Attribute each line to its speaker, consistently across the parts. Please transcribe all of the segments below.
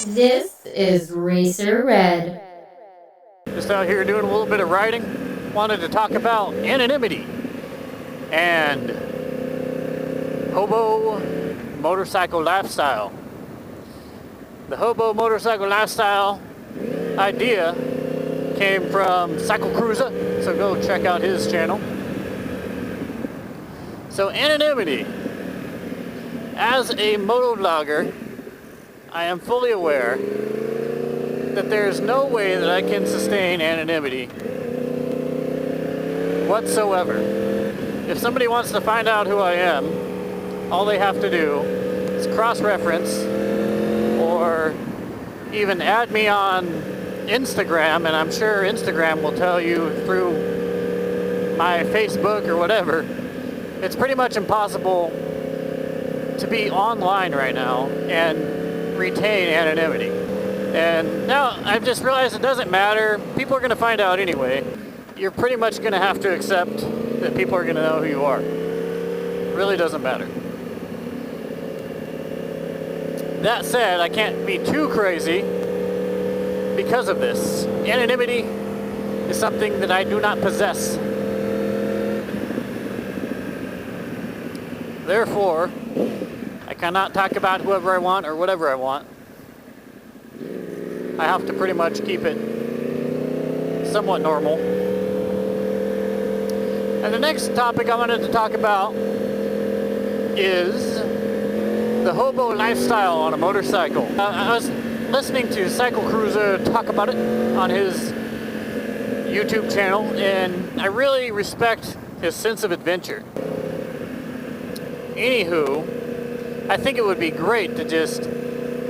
Speaker 1: This is RacerRed.
Speaker 2: Just out here doing a little bit of riding. Wanted to talk about anonymity and hobo motorcycle lifestyle. The hobo motorcycle lifestyle idea came from Cycle Cruiser, so go check out his channel. So anonymity. As a moto vlogger, I am fully aware that there's no way that I can sustain anonymity whatsoever. If somebody wants to find out who I am, all they have to do is cross-reference or even add me on Instagram, and I'm sure Instagram will tell you through my Facebook or whatever. It's pretty much impossible to be online right now and retain anonymity. And now I've just realized it doesn't matter. People are going to find out anyway. You're pretty much going to have to accept that people are going to know who you are. It really doesn't matter. That said, I can't be too crazy because of this. Anonymity is something that I do not possess. Therefore, I cannot talk about whoever I want or whatever I want. I have to pretty much keep it somewhat normal. And the next topic I wanted to talk about is the hobo lifestyle on a motorcycle. I was listening to Cycle Cruiser talk about it on his YouTube channel, and I really respect his sense of adventure. Anywho, I think it would be great to just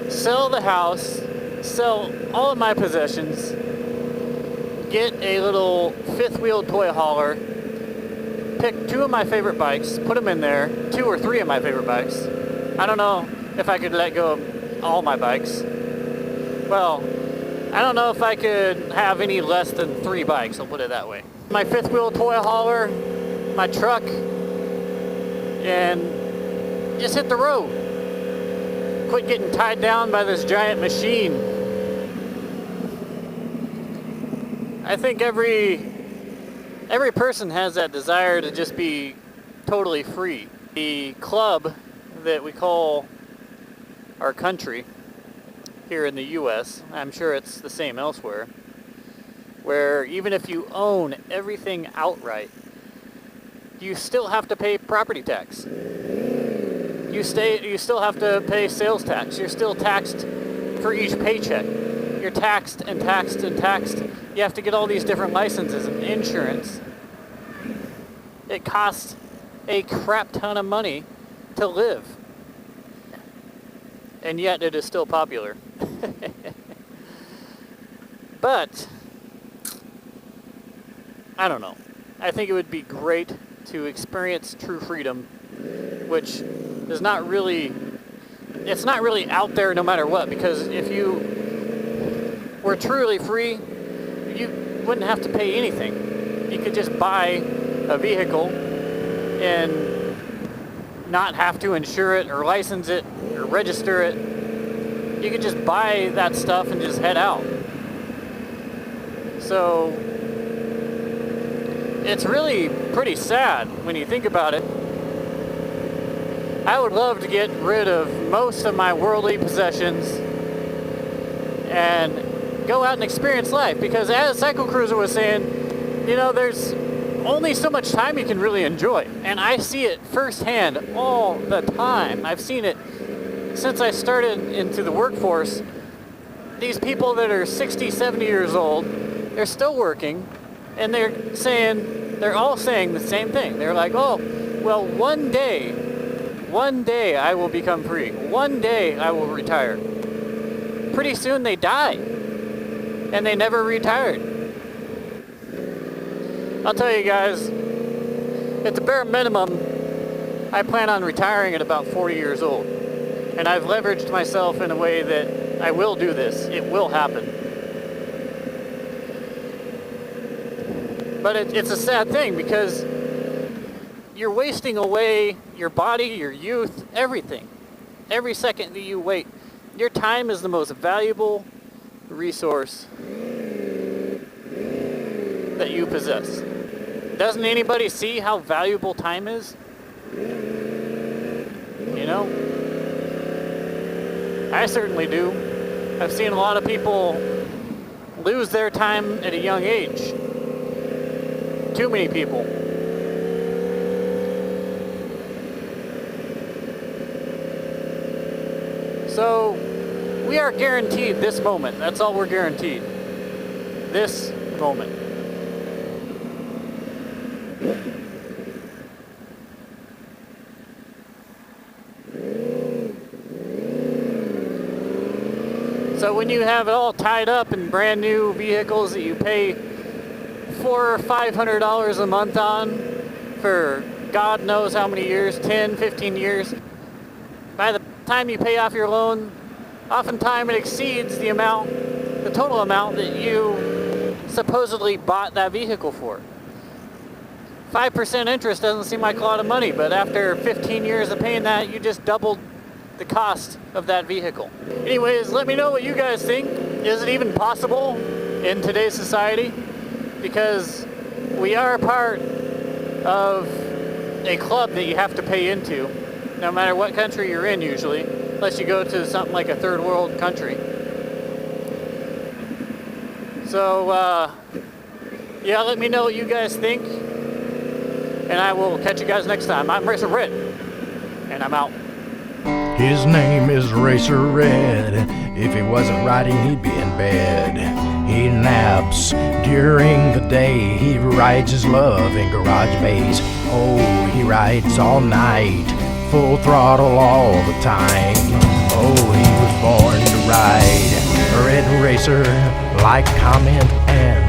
Speaker 2: sell the house, sell all of my possessions, get a little fifth-wheel toy hauler, pick two of my favorite bikes, put them in there, 2 or 3 of my favorite bikes. I don't know if I could let go of all my bikes. Well, I don't know if I could have any less than 3 bikes, I'll put it that way. My fifth-wheel toy hauler, my truck, and just hit the road. Quit getting tied down by this giant machine. I think every person has that desire to just be totally free. The club that we call our country here in the US, I'm sure it's the same elsewhere, where even if you own everything outright, you still have to pay property tax. You still have to pay sales tax. You're still taxed for each paycheck. You're taxed and taxed and taxed. You have to get all these different licenses and insurance. It costs a crap ton of money to live. And yet it is still popular. But, I don't know. I think it would be great to experience true freedom, which is not really, it's not really out there no matter what, because if you were truly free, you wouldn't have to pay anything. You could just buy a vehicle and not have to insure it or license it or register it. You could just buy that stuff and just head out. So it's really pretty sad when you think about it. I would love to get rid of most of my worldly possessions and go out and experience life, because as Cycle Cruiser was saying, you know, there's only so much time you can really enjoy, and I see it firsthand all the time. I've seen it since I started into the workforce. These people that are 60, 70 years old, they're still working, and they're all saying the same thing. They're like, oh, well, one day I will become free. One day I will retire. Pretty soon they die, and they never retired. I'll tell you guys, at the bare minimum, I plan on retiring at about 40 years old. And I've leveraged myself in a way that I will do this. It will happen. But it's a sad thing, because you're wasting away your body, your youth, everything. Every second that you wait Your time is the most valuable resource that you possess. Doesn't anybody see how valuable time is? You know? I certainly do. I've seen a lot of people lose their time at a young age. Too many people. So, we are guaranteed this moment. That's all we're guaranteed. This moment. So when you have it all tied up in brand new vehicles that you pay $400 or $500 a month on for God knows how many years, 10, 15 years, by the time you pay off your loan, oftentimes it exceeds the total amount that you supposedly bought that vehicle for. 5% interest doesn't seem like a lot of money, but after 15 years of paying that, you just doubled the cost of that vehicle. Anyways, let me know what you guys think. Is it even possible in today's society? Because we are a part of a club that you have to pay into, no matter what country you're in usually, unless you go to something like a third world country. So, yeah, let me know what you guys think, and I will catch you guys next time. I'm RacerRed, and I'm out.
Speaker 3: His name is RacerRed. If he wasn't riding, he'd be in bed. He naps during the day. He rides his love in garage bays. Oh, he rides all night, full throttle all the time. Oh, he was born to ride. Red Racer, like, comment, and